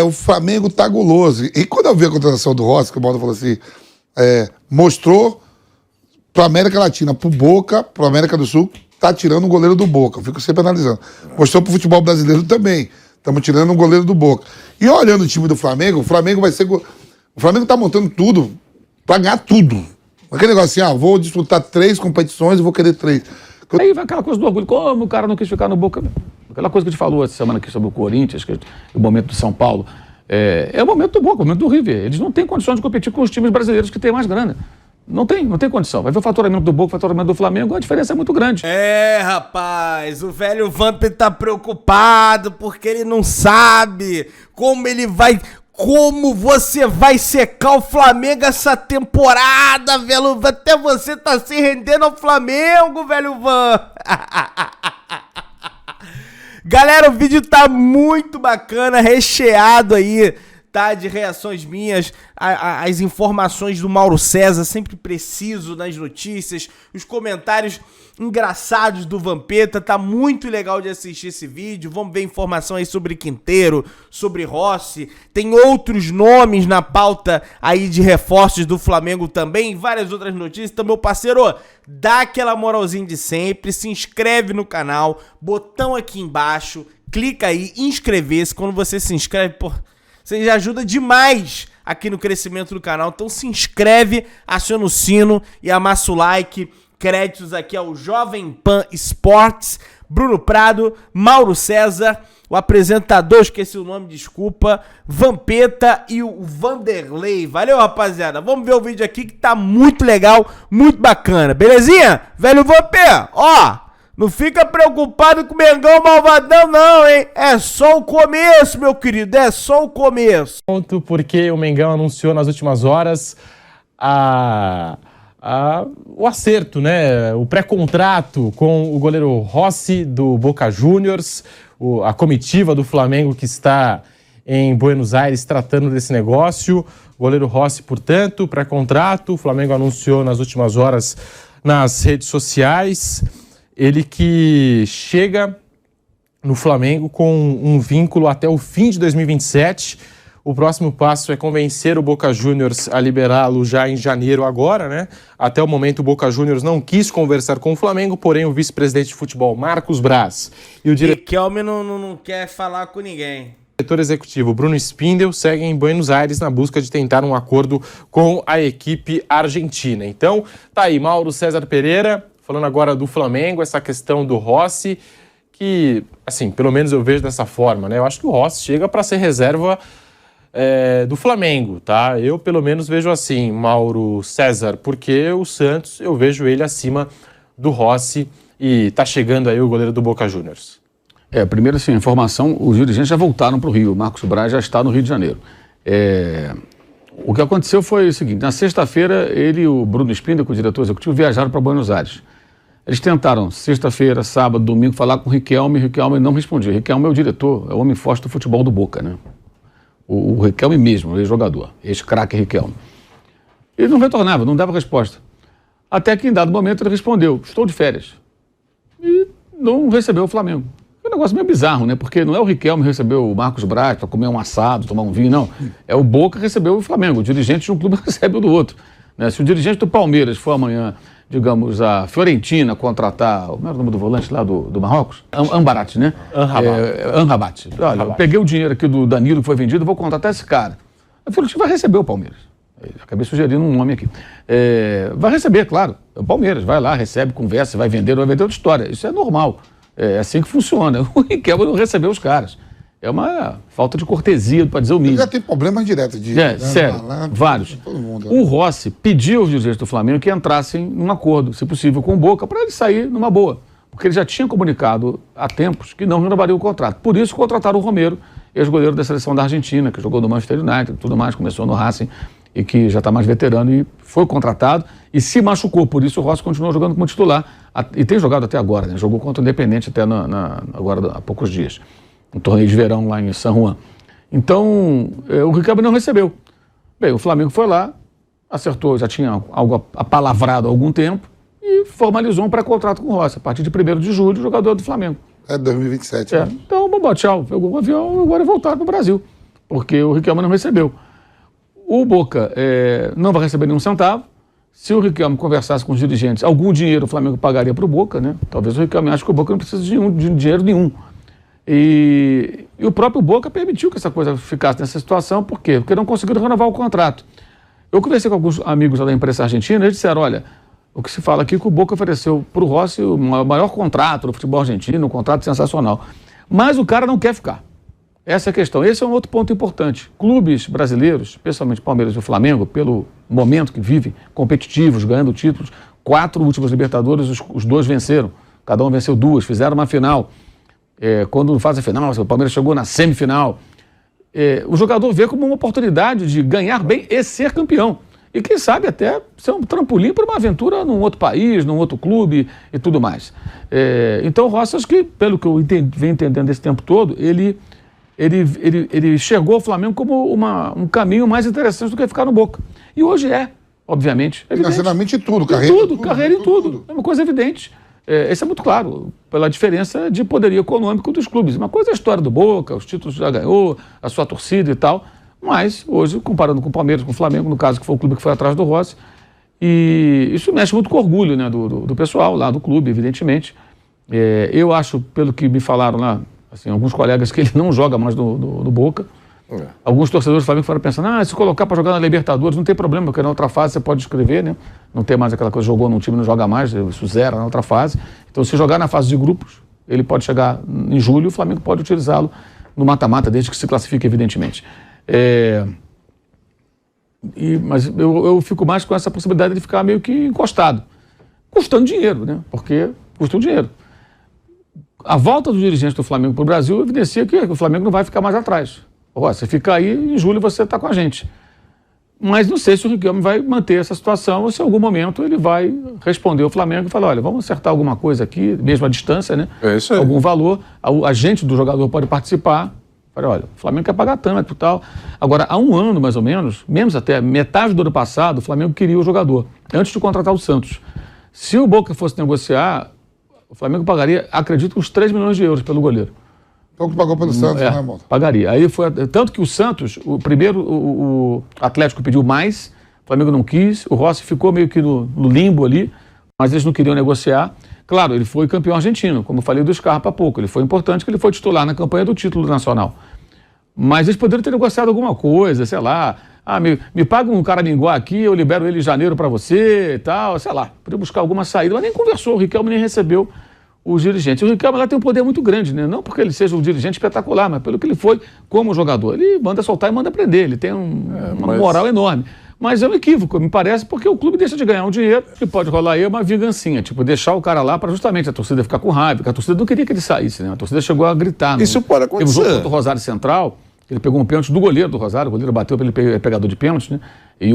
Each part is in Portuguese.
o Flamengo tá guloso. E quando eu vi a contratação do Rossi, que o Baldo falou assim, mostrou pra América Latina, pro Boca, pro América do Sul, tá tirando o goleiro do Boca. Eu fico sempre analisando. Mostrou pro futebol brasileiro também. Estamos tirando o goleiro do Boca. E olhando o time do Flamengo, o Flamengo vai ser... O Flamengo tá montando tudo pra ganhar tudo. Aquele negócio assim, vou disputar 3 competições e vou querer 3. Aí vai aquela coisa do orgulho, como o cara não quis ficar no Boca. Aquela coisa que a gente falou essa semana aqui sobre o Corinthians, o momento do São Paulo. É o momento do Boca, o momento do River. Eles não têm condições de competir com os times brasileiros que têm mais grana. Não tem condição. Vai ver o faturamento do Boca, o faturamento do Flamengo, a diferença é muito grande. Rapaz, o velho Vamp tá preocupado porque ele não sabe como você vai secar o Flamengo essa temporada, velho. Até você tá se rendendo ao Flamengo, velho Van. Galera, o vídeo tá muito bacana, recheado aí, tá? De reações minhas, as informações do Mauro César, sempre preciso nas notícias, os comentários engraçados do Vampeta, tá muito legal de assistir esse vídeo. Vamos ver informação aí sobre Quinteiro, sobre Rossi, tem outros nomes na pauta aí de reforços do Flamengo também, várias outras notícias. Então, meu parceiro, dá aquela moralzinha de sempre, se inscreve no canal, botão aqui embaixo, clica aí, inscrever-se. Quando você se inscreve, você já ajuda demais aqui no crescimento do canal. Então se inscreve, aciona o sino e amassa o like. Créditos aqui ao Jovem Pan Esportes, Bruno Prado, Mauro César, o apresentador, esqueci o nome, desculpa, Vampeta e o Vanderlei. Valeu, rapaziada. Vamos ver o vídeo aqui que tá muito legal, muito bacana. Belezinha? Velho Vampeta, não fica preocupado com o Mengão malvadão não, hein? É só o começo, meu querido, é só o começo. Porque o Mengão anunciou nas últimas horas o acerto, né? O pré-contrato com o goleiro Rossi do Boca Juniors, a comitiva do Flamengo que está em Buenos Aires tratando desse negócio. O goleiro Rossi, portanto, pré-contrato. O Flamengo anunciou nas últimas horas nas redes sociais. Ele que chega no Flamengo com um vínculo até o fim de 2027. O próximo passo é convencer o Boca Juniors a liberá-lo já em janeiro agora, né? Até o momento o Boca Juniors não quis conversar com o Flamengo, porém o vice-presidente de futebol, Marcos Braz, e o Riquelme não quer falar com ninguém. diretor executivo Bruno Spindel seguem em Buenos Aires na busca de tentar um acordo com a equipe argentina. Então, tá aí, Mauro César Pereira, falando agora do Flamengo, essa questão do Rossi, que, assim, pelo menos eu vejo dessa forma, né? Eu acho que o Rossi chega para ser reserva do Flamengo, tá? Eu, pelo menos, vejo assim, Mauro César, porque o Santos, eu vejo ele acima do Rossi e tá chegando aí o goleiro do Boca Juniors. Primeiro, assim, informação, os dirigentes já voltaram para o Rio, o Marcos Braz já está no Rio de Janeiro. O que aconteceu foi o seguinte, na sexta-feira, ele e o Bruno Spindel, o diretor executivo, viajaram para Buenos Aires. Eles tentaram, sexta-feira, sábado, domingo, falar com o Riquelme não respondia. O Riquelme é o diretor, é o homem forte do futebol do Boca, né? O Riquelme mesmo, o ex-jogador, ex-craque Riquelme. Ele não retornava, não dava resposta. Até que, em dado momento, ele respondeu, estou de férias. E não recebeu o Flamengo. É um negócio meio bizarro, né? Porque não é o Riquelme que recebeu o Marcos Braz para comer um assado, tomar um vinho, não. É o Boca que recebeu o Flamengo. O dirigente de um clube recebe o do outro. Né? Se o dirigente do Palmeiras for amanhã, digamos, a Fiorentina contratar, como era o nome do volante lá do Marrocos? Ambarat, né? Amrabat. Olha, eu peguei o dinheiro aqui do Danilo que foi vendido, vou contratar esse cara. A Fiorentina vai receber o Palmeiras. Eu acabei sugerindo um nome aqui. Vai receber, claro. É o Palmeiras, vai lá, recebe, conversa, vai vender outra história. Isso é normal. É assim que funciona. O Riquelme não recebeu os caras. É uma falta de cortesia, para dizer o mínimo. Ele já tem problemas diretos de... sério, vários. O Rossi pediu aos dirigentes do Flamengo que entrassem num acordo, se possível, com o Boca, para ele sair numa boa. Porque ele já tinha comunicado há tempos que não renovaria o contrato. Por isso contrataram o Romero, ex-goleiro da seleção da Argentina, que jogou no Manchester United, tudo mais, começou no Racing e que já está mais veterano e foi contratado e se machucou. Por isso o Rossi continuou jogando como titular e tem jogado até agora, né? Jogou contra o Independente até agora há poucos dias. Um torneio de verão lá em San Juan. Então, o Riquelme não recebeu. Bem, o Flamengo foi lá, acertou, já tinha algo apalavrado há algum tempo e formalizou um pré-contrato com o Rossi. A partir de 1º de julho, jogador do Flamengo. 2027. Então, bom, tchau. Pegou um avião e agora voltar para o Brasil. porque o Riquelme não recebeu. O Boca não vai receber nenhum centavo. Se o Riquelme conversasse com os dirigentes, algum dinheiro o Flamengo pagaria para o Boca, né? Talvez o Riquelme ache que o Boca não precisa de dinheiro nenhum. E o próprio Boca permitiu que essa coisa ficasse nessa situação. Por quê? Porque não conseguiram renovar o contrato. Eu conversei com alguns amigos lá da imprensa argentina, eles disseram, olha, o que se fala aqui é que o Boca ofereceu para o Rossi o maior contrato do futebol argentino, um contrato sensacional. Mas o cara não quer ficar. Essa é a questão. Esse é um outro ponto importante. Clubes brasileiros, especialmente Palmeiras e o Flamengo, pelo momento que vivem, competitivos, ganhando títulos, 4 últimos Libertadores, os 2 venceram. Cada um venceu 2, fizeram uma final. Quando faz a final, o Palmeiras chegou na semifinal. O jogador vê como uma oportunidade de ganhar bem e ser campeão. E quem sabe até ser um trampolim para uma aventura num outro país, num outro clube e tudo mais. Então o Rossi, acho que, pelo que eu venho entendendo esse tempo todo, ele chegou ao Flamengo como um caminho mais interessante do que ficar no Boca. E hoje obviamente. Financeiramente tudo, carreira em tudo. É uma coisa evidente. Isso é muito claro, pela diferença de poderio econômico dos clubes. Uma coisa é a história do Boca, os títulos já ganhou, a sua torcida e tal. Mas hoje, comparando com o Palmeiras, com o Flamengo, no caso que foi o clube que foi atrás do Rossi, e isso mexe muito com o orgulho, né, do pessoal lá do clube, evidentemente. Eu acho, pelo que me falaram lá, assim, alguns colegas, que ele não joga mais no Boca. Alguns torcedores do Flamengo foram pensando, se colocar para jogar na Libertadores não tem problema, porque na outra fase você pode escrever, né? Não tem mais aquela coisa, jogou num time, não joga mais, isso zera na outra fase. Então, se jogar na fase de grupos, ele pode chegar em julho, o Flamengo pode utilizá-lo no mata-mata, desde que se classifique, evidentemente. Mas eu fico mais com essa possibilidade de ficar meio que encostado, custando dinheiro, né? Porque custa um dinheiro. A volta dos dirigentes do Flamengo para o Brasil evidencia que o Flamengo não vai ficar mais atrás. Você fica aí, em julho você está com a gente. Mas não sei se o Riquelme vai manter essa situação ou se em algum momento ele vai responder ao Flamengo e falar, olha, vamos acertar alguma coisa aqui, mesmo à distância, né? Isso aí. Algum valor, o agente do jogador pode participar. Falei, olha, o Flamengo quer pagar tanto e tal. Agora, há um ano, mais ou menos até metade do ano passado, o Flamengo queria o jogador, antes de contratar o Santos. Se o Boca fosse negociar, o Flamengo pagaria, acredito, uns 3 milhões de euros pelo goleiro. Então que pagou pelo Santos, né, Mota? Pagaria. Aí foi, tanto que o Santos, o Atlético pediu mais, o Flamengo não quis, o Rossi ficou meio que no limbo ali, mas eles não queriam negociar. Claro, ele foi campeão argentino, como eu falei do Scarpa há pouco. Ele foi importante, que ele foi titular na campanha do título nacional. Mas eles poderiam ter negociado alguma coisa, sei lá. Me paga um Caraminguá aqui, eu libero ele em janeiro para você e tal, sei lá. Podia buscar alguma saída, mas nem conversou, o Riquelme nem recebeu os dirigentes. O Riquelme lá tem um poder muito grande, né? Não porque ele seja um dirigente espetacular, mas pelo que ele foi como jogador. Ele manda soltar e manda prender, ele tem uma moral enorme. Mas é um equívoco, me parece, porque o clube deixa de ganhar um dinheiro, que pode rolar aí uma vingancinha, tipo, deixar o cara lá para justamente a torcida ficar com raiva, porque a torcida não queria que ele saísse, né? A torcida chegou a gritar. Isso pode acontecer. Teve um jogo contra o Rosário Central, ele pegou um pênalti do goleiro do Rosário, o goleiro bateu para ele pegador de pênalti, né? E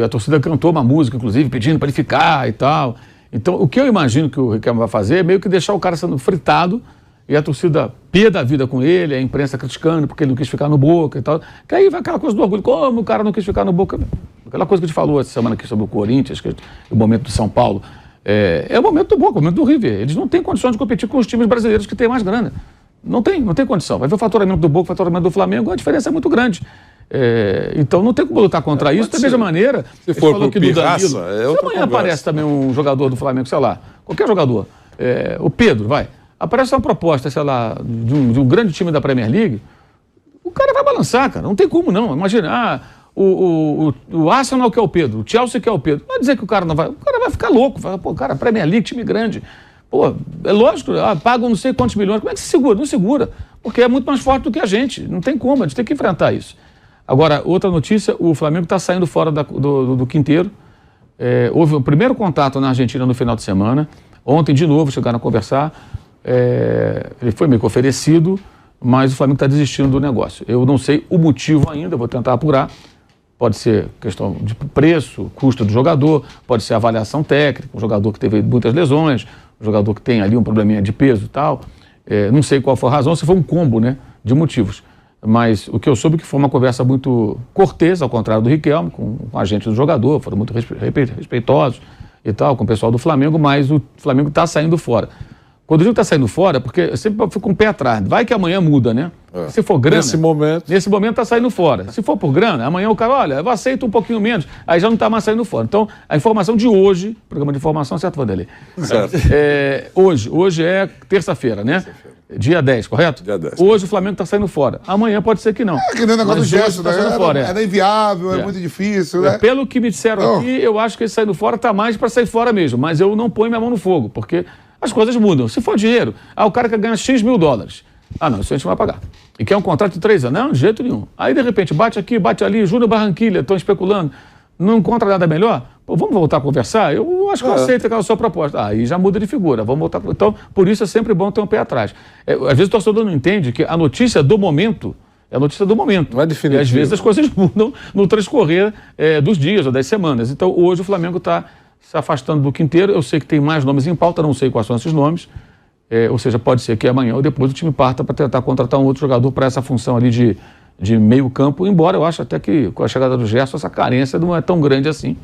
a torcida cantou uma música, inclusive, pedindo para ele ficar e tal. Então, o que eu imagino que o Riquelme vai fazer é meio que deixar o cara sendo fritado e a torcida pia da vida com ele, a imprensa criticando porque ele não quis ficar no Boca e tal. Que aí vai aquela coisa do orgulho, como o cara não quis ficar no Boca? Aquela coisa que a gente falou essa semana aqui sobre o Corinthians, o momento do São Paulo. É o momento do Boca, o momento do River. Eles não têm condições de competir com os times brasileiros que têm mais grana. Não tem condição. Vai ver o faturamento do Boca, o faturamento do Flamengo, a diferença é muito grande. Então não tem como lutar contra isso. Da mesma maneira, se for por pirraça, se amanhã aparece também um jogador do Flamengo, sei lá, qualquer jogador, o Pedro, aparece uma proposta, sei lá, de um grande time da Premier League, o cara vai balançar, cara. Não tem como não. Imagina, o Arsenal quer o Pedro, o Chelsea quer o Pedro. Não vai dizer que o cara não vai. O cara vai ficar louco. Vai, cara, Premier League, time grande. É lógico, pagam não sei quantos milhões. Como é que se segura? Não segura. Porque é muito mais forte do que a gente. Não tem como, a gente tem que enfrentar isso. Agora, outra notícia, o Flamengo está saindo fora do quinteiro. Houve o primeiro contato na Argentina no final de semana. Ontem, de novo, chegaram a conversar. Ele foi meio que oferecido, mas o Flamengo está desistindo do negócio. Eu não sei o motivo ainda, vou tentar apurar. Pode ser questão de preço, custo do jogador, pode ser avaliação técnica, um jogador que teve muitas lesões, um jogador que tem ali um probleminha de peso e tal. Não sei qual foi a razão, se foi um combo, né, de motivos. Mas o que eu soube que foi uma conversa muito cortês, ao contrário do Riquelme, com o agente do jogador, foram muito respeitosos e tal, com o pessoal do Flamengo, mas o Flamengo está saindo fora. Quando eu digo que está saindo fora, porque eu sempre fico com um pé atrás. Vai que amanhã muda, né? Se for grana... Nesse momento está saindo fora. Se for por grana, amanhã o cara, olha, eu aceito um pouquinho menos, aí já não está mais saindo fora. Então, a informação de hoje, programa de informação, certo, Vanderlei? Certo. Hoje é terça-feira, né? Dia 10, correto? Dia 10. Hoje o Flamengo está saindo fora. Amanhã pode ser que não. É que nem o negócio do Mas hoje gesto, tá né? saindo fora, Era inviável, é muito difícil, né? Pelo que me disseram aqui, eu acho que esse saindo fora está mais para sair fora mesmo. Mas eu não ponho minha mão no fogo, porque as coisas mudam. Se for dinheiro, o cara quer ganhar X mil dólares. Não, isso a gente não vai pagar. E quer um contrato de 3 anos? Não, de jeito nenhum. Aí, de repente, bate aqui, bate ali, Júnior Barranquilla, estão especulando. Não encontra nada melhor? Pô, vamos voltar a conversar? Eu acho que eu aceito aquela sua proposta. Aí já muda de figura, vamos voltar. Então, por isso é sempre bom ter um pé atrás. Às vezes o torcedor não entende que a notícia do momento é a notícia do momento. Não é definitivo. E às vezes as coisas mudam no transcorrer dos dias ou das semanas. Então, hoje o Flamengo está se afastando do quinteiro. Eu sei que tem mais nomes em pauta, não sei quais são esses nomes. Ou seja, pode ser que amanhã ou depois o time parta para tentar contratar um outro jogador para essa função ali de meio campo, embora eu acho até que com a chegada do Gerson essa carência não é tão grande assim.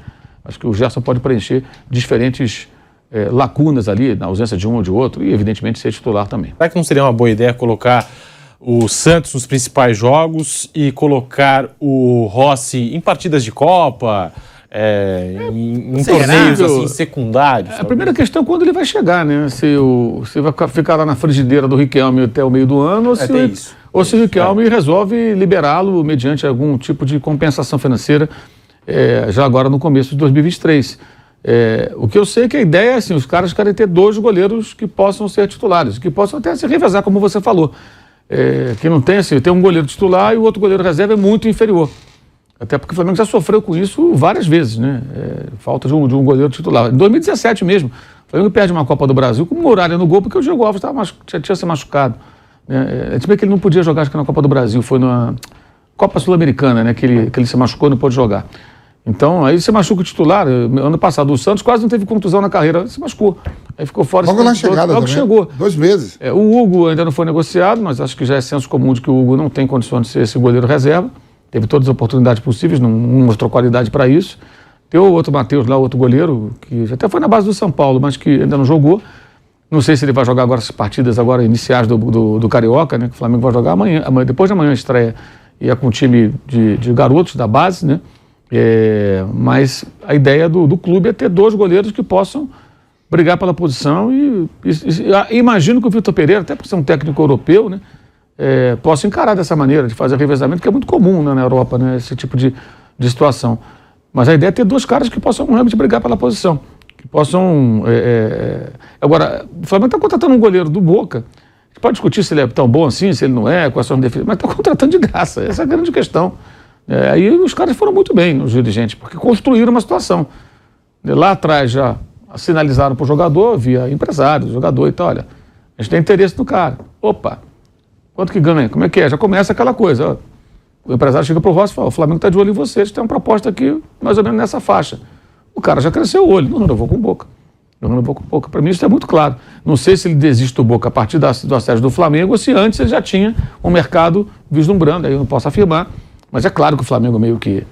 Acho que o Gerson pode preencher diferentes lacunas ali, na ausência de um ou de outro, e evidentemente ser titular também. Será que não seria uma boa ideia colocar o Santos nos principais jogos e colocar o Rossi em partidas de Copa, em torneios assim, secundários? A primeira questão é quando ele vai chegar, né? Se vai ficar lá na frigideira do Riquelme até o meio do ano, ou se o Riquelme resolve liberá-lo mediante algum tipo de compensação financeira já agora no começo de 2023. O que eu sei é que a ideia é assim, os caras querem ter 2 goleiros que possam ser titulares, que possam até se revezar, como você falou. Que não tem assim, tem um goleiro titular e o outro goleiro reserva é muito inferior. Até porque o Flamengo já sofreu com isso várias vezes, né? Falta de um goleiro titular. Em 2017 mesmo, o Flamengo perde uma Copa do Brasil com o Muralha no gol, porque o Diego Alves tinha se machucado. Se bem que ele não podia jogar, acho que na Copa do Brasil, foi na Copa Sul-Americana, né? Que ele se machucou e não pôde jogar. Então, aí se machuca o titular. Ano passado, o Santos quase não teve contusão na carreira, se machucou. Aí ficou fora. Logo na chegada logo também. Chegou. 2 meses. O Hugo ainda não foi negociado, mas acho que já é senso comum de que o Hugo não tem condições de ser esse goleiro reserva. Teve todas as oportunidades possíveis, não mostrou qualidade para isso. Tem o outro Matheus lá, outro goleiro, que até foi na base do São Paulo, mas que ainda não jogou. Não sei se ele vai jogar agora as partidas agora iniciais do Carioca, né? Que o Flamengo vai jogar amanhã, depois de amanhã a estreia, e é com um time de garotos da base, né? Mas a ideia do clube é ter 2 goleiros que possam brigar pela posição e imagino que o Vitor Pereira, até por ser um técnico europeu, né? Possa encarar dessa maneira, de fazer revezamento, que é muito comum, né, na Europa, né, esse tipo de situação. Mas a ideia é ter 2 caras que possam realmente brigar pela posição, que possam... Agora, o Flamengo está contratando um goleiro do Boca, a gente pode discutir se ele é tão bom assim, se ele não é, quais são as defesas, mas está contratando de graça, essa é a grande questão. Aí os caras foram muito bem, os dirigentes, porque construíram uma situação. Lá atrás já sinalizaram para o jogador, via empresário, jogador e tal, olha, a gente tem interesse no cara. Opa! Quanto que ganha? Como é que é? Já começa aquela coisa. O empresário chega pro Rossi e fala, o Flamengo está de olho em você, a gente tem uma proposta aqui mais ou menos nessa faixa. O cara já cresceu o olho, não renovou com o Boca. Para mim isso é muito claro. Não sei se ele desiste do Boca a partir do assédio do Flamengo ou se antes ele já tinha um mercado vislumbrando, aí eu não posso afirmar. Mas é claro que o Flamengo meio que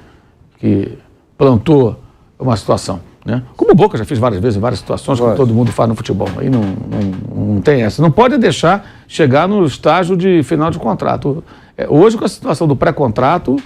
plantou uma situação. Né? Como o Boca já fez várias vezes, em várias situações, como todo mundo faz no futebol. Aí não tem essa. Não pode deixar chegar no estágio de final de contrato. Hoje, com a situação do pré-contrato,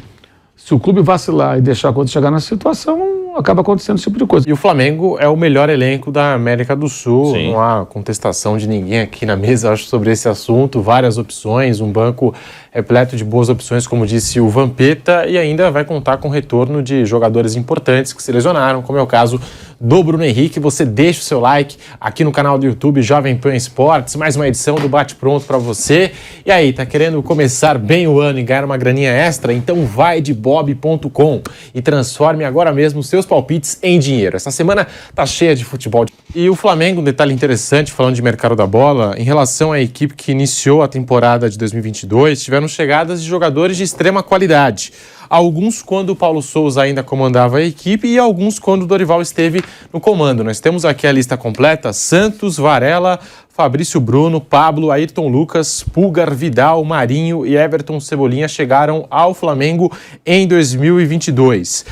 se o clube vacilar e deixar quando chegar nessa situação, acaba acontecendo esse tipo de coisa. E o Flamengo é o melhor elenco da América do Sul. Sim. Não há contestação de ninguém aqui na mesa, acho, sobre esse assunto. Várias opções, um banco repleto de boas opções, como disse o Vampeta, e ainda vai contar com o retorno de jogadores importantes que se lesionaram, como é o caso do Bruno Henrique. Você deixa o seu like aqui no canal do YouTube Jovem Pan Esportes, mais uma edição do Bate Pronto para você. E aí, tá querendo começar bem o ano e ganhar uma graninha extra? Então vai de bob.com e transforme agora mesmo os seus palpites em dinheiro. Essa semana tá cheia de futebol. E o Flamengo, um detalhe interessante, falando de mercado da bola, em relação à equipe que iniciou a temporada de 2022, tiveram chegadas de jogadores de extrema qualidade. Alguns quando o Paulo Souza ainda comandava a equipe e alguns quando o Dorival esteve no comando. Nós temos aqui a lista completa: Santos, Varela, Fabrício Bruno, Pablo, Ayrton Lucas, Pulgar, Vidal, Marinho e Everton Cebolinha chegaram ao Flamengo em 2022.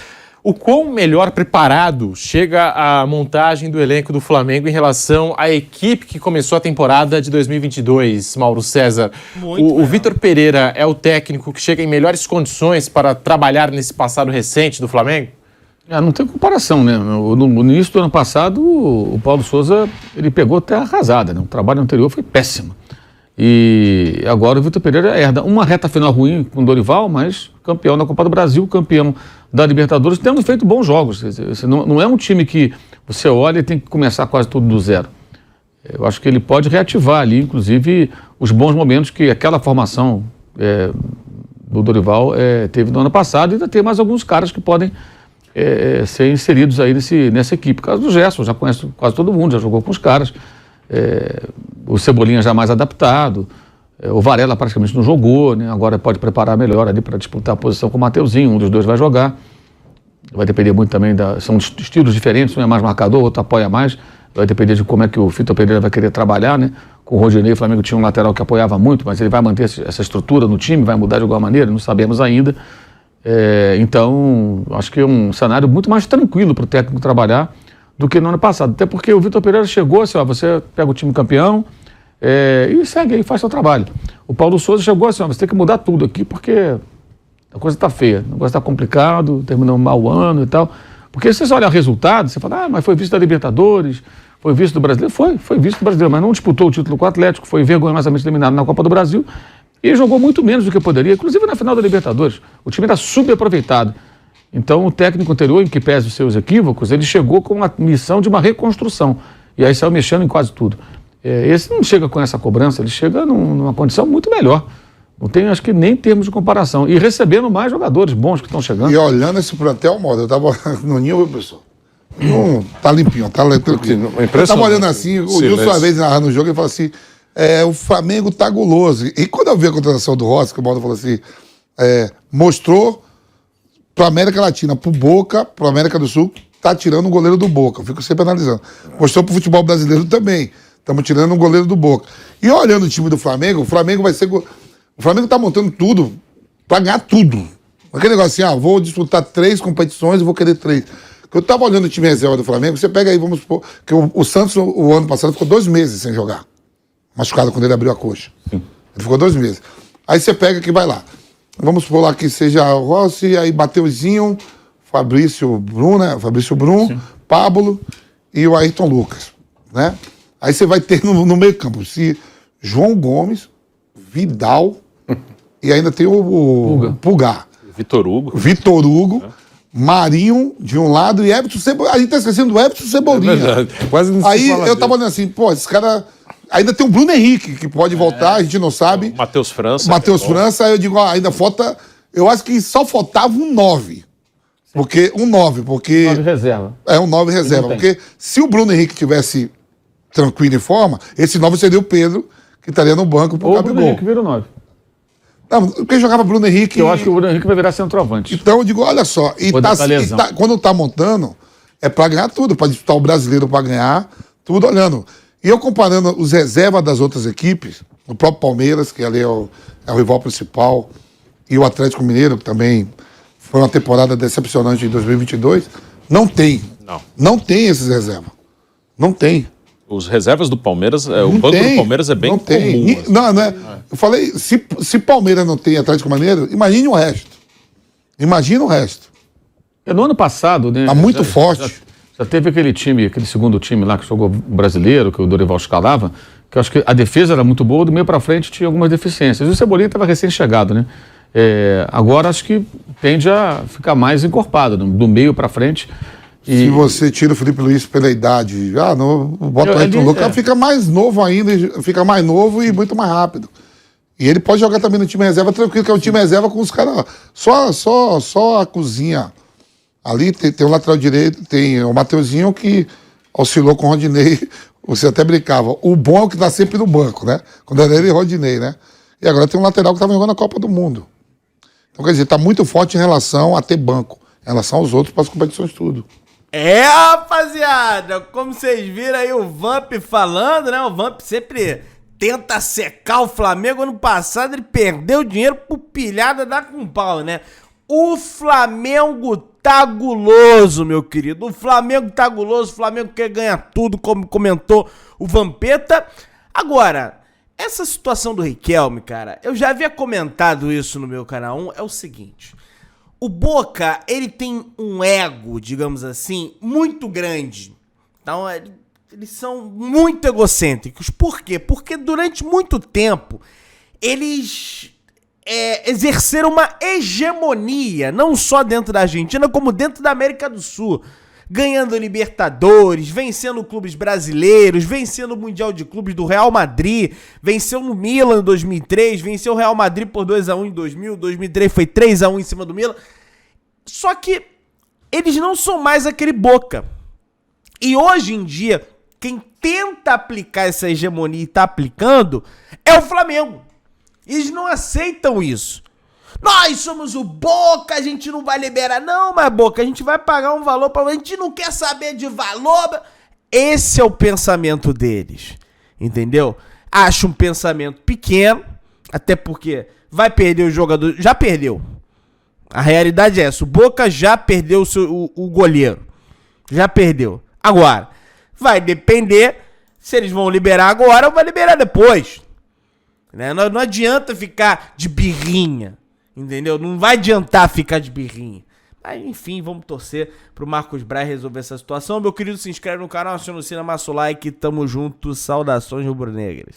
O quão melhor preparado chega a montagem do elenco do Flamengo em relação à equipe que começou a temporada de 2022, Mauro César? O Vitor Pereira é o técnico que chega em melhores condições para trabalhar nesse passado recente do Flamengo? Não tem comparação, né? No início do ano passado, o Paulo Souza, ele pegou terra arrasada, né? O trabalho anterior foi péssimo. E agora o Vitor Pereira herda uma reta final ruim com o Dorival, mas campeão da Copa do Brasil, campeão da Libertadores, tendo feito bons jogos. Não é um time que você olha e tem que começar quase tudo do zero. Eu acho que ele pode reativar ali, inclusive, os bons momentos que aquela formação do Dorival teve no ano passado, e ainda tem mais alguns caras que podem ser inseridos aí nessa equipe. O caso do Gerson, já conhece quase todo mundo, já jogou com os caras. O Cebolinha já mais adaptado, o Varela praticamente não jogou, né? Agora pode preparar melhor ali para disputar a posição com o Mateuzinho, um dos dois vai jogar. Vai depender muito também, são estilos diferentes, um é mais marcador, outro apoia mais, vai depender de como é que o Vitor Pereira vai querer trabalhar, né? Com o Rodinei, o Flamengo tinha um lateral que apoiava muito, mas ele vai manter essa estrutura no time, vai mudar de alguma maneira, não sabemos ainda. Então, acho que é um cenário muito mais tranquilo para o técnico trabalhar do que no ano passado. Até porque o Vitor Pereira chegou assim, você pega o time campeão e segue aí, faz seu trabalho. O Paulo Souza chegou assim, você tem que mudar tudo aqui porque a coisa está feia, o negócio está complicado, terminou mal o ano e tal. Porque se você olhar o resultado, você fala, mas foi vice da Libertadores, foi vice do Brasileiro. Foi vice do Brasileiro, mas não disputou o título com o Atlético, foi vergonhosamente eliminado na Copa do Brasil e jogou muito menos do que poderia, inclusive na final da Libertadores. O time era subaproveitado. Então, o técnico anterior, em que pese os seus equívocos, ele chegou com a missão de uma reconstrução. E aí saiu mexendo em quase tudo. Esse não chega com essa cobrança, ele chega numa condição muito melhor. Não tem, acho que, nem termos de comparação. E recebendo mais jogadores bons que estão chegando. E olhando esse plantel, modo, eu tava no ninho, pessoal. Tá limpinho, tá tranquilo. Eu tava olhando assim, o Gilson uma vez narrando o jogo, ele falou assim, o Flamengo tá guloso. E quando eu vi a contratação do Rossi, que o Baldo falou assim, mostrou para América Latina, pro Boca, pro América do Sul, tá tirando o goleiro do Boca. Eu fico sempre analisando. Mostrou pro futebol brasileiro também. Estamos tirando o goleiro do Boca. E olhando o time do Flamengo, o Flamengo vai ser... O Flamengo tá montando tudo para ganhar tudo. Aquele negócio assim, vou disputar 3 competições e vou querer 3. Porque eu tava olhando o time reserva do Flamengo, você pega aí, vamos supor, que o Santos, o ano passado, ficou 2 meses sem jogar. Machucado quando ele abriu a coxa. Sim. Ele ficou 2 meses. Aí você pega que vai lá. Vamos supor lá que seja o Rossi, aí Mateuzinho, Fabrício Brum, sim, Pablo e o Ayrton Lucas, né? Aí você vai ter no meio campo, se João Gomes, Vidal e ainda tem o Pulgar. Vitor Hugo, Marinho de um lado e Everton Cebolinha. A gente tá esquecendo do Everton Cebolinha. Quase não aí eu tava olhando assim, esse cara... Ainda tem o Bruno Henrique, que pode voltar, a gente não sabe. Matheus França. Aí eu digo, ainda falta... Eu acho que só faltava um 9. Porque um 9, porque... 9 reserva. Um 9 reserva. Porque se o Bruno Henrique tivesse tranquilo em forma, esse 9 seria o Pedro, que estaria no banco pro Gabigol. O Bruno Henrique vira o 9. Não, porque jogava Bruno Henrique... Eu acho que o Bruno Henrique vai virar centroavante. Então eu digo, olha só, quando tá montando, é pra ganhar tudo, pra disputar o brasileiro pra ganhar, tudo olhando. E eu comparando os reservas das outras equipes, o próprio Palmeiras, que ali é o rival principal, e o Atlético Mineiro, que também foi uma temporada decepcionante em 2022, não tem. Não tem esses reservas. Não tem. Os reservas do Palmeiras, o banco do Palmeiras é bem comum. Não é. Eu falei, se Palmeiras não tem Atlético Mineiro, imagine o resto. Imagina o resto. No ano passado, né? Tá muito forte. Já teve aquele segundo time lá que jogou brasileiro, que o Dorival escalava, que eu acho que a defesa era muito boa, do meio para frente tinha algumas deficiências. E o Cebolinha estava recém-chegado, né? Agora acho que tende a ficar mais encorpado, do meio para frente. Se você tira o Felipe Luiz pela idade, bota o Ayrton Lucas, fica mais novo ainda, fica mais novo e muito mais rápido. E ele pode jogar também no time reserva tranquilo, que é um time reserva com os caras, só a cozinha. Ali tem o lateral direito, tem o Mateuzinho que oscilou com o Rodinei, você até brincava. O bom é o que tá sempre no banco, né? Quando era ele e o Rodinei, né? E agora tem um lateral que estava jogando a Copa do Mundo. Então, quer dizer, tá muito forte em relação a ter banco, em relação aos outros para as competições tudo. Rapaziada, como vocês viram aí o Vamp falando, né? O Vamp sempre tenta secar o Flamengo. Ano passado ele perdeu dinheiro por pilhada da com pau, né? O Flamengo tá guloso, meu querido. O Flamengo tá guloso, o Flamengo quer ganhar tudo, como comentou o Vampeta. Agora, essa situação do Riquelme, cara, eu já havia comentado isso no meu canal 1, é o seguinte. O Boca, ele tem um ego, digamos assim, muito grande. Então, eles são muito egocêntricos. Por quê? Porque durante muito tempo, eles exerceram uma hegemonia, não só dentro da Argentina, como dentro da América do Sul. Ganhando Libertadores, vencendo clubes brasileiros, vencendo o Mundial de Clubes do Real Madrid, venceu no Milan em 2003, venceu o Real Madrid por 2-1 em 2000, 2003 foi 3-1 em cima do Milan. Só que eles não são mais aquele Boca. E hoje em dia, quem tenta aplicar essa hegemonia e tá aplicando é o Flamengo. Eles não aceitam isso. Nós somos o Boca, a gente não vai liberar. Não, mas Boca, a gente vai pagar um valor pra... A gente não quer saber de valor. Esse é o pensamento deles, entendeu? Acho um pensamento pequeno, até porque vai perder o jogador... Já perdeu. A realidade é essa, o Boca já perdeu o goleiro. Já perdeu. Agora, vai depender se eles vão liberar agora ou vai liberar depois. Né? Não adianta ficar de birrinha. Entendeu? Não vai adiantar ficar de birrinha. Mas enfim, vamos torcer pro Marcos Braz resolver essa situação. Meu querido, se inscreve no canal, aciona o sininho, amassa o like. Tamo junto. Saudações rubro-negras.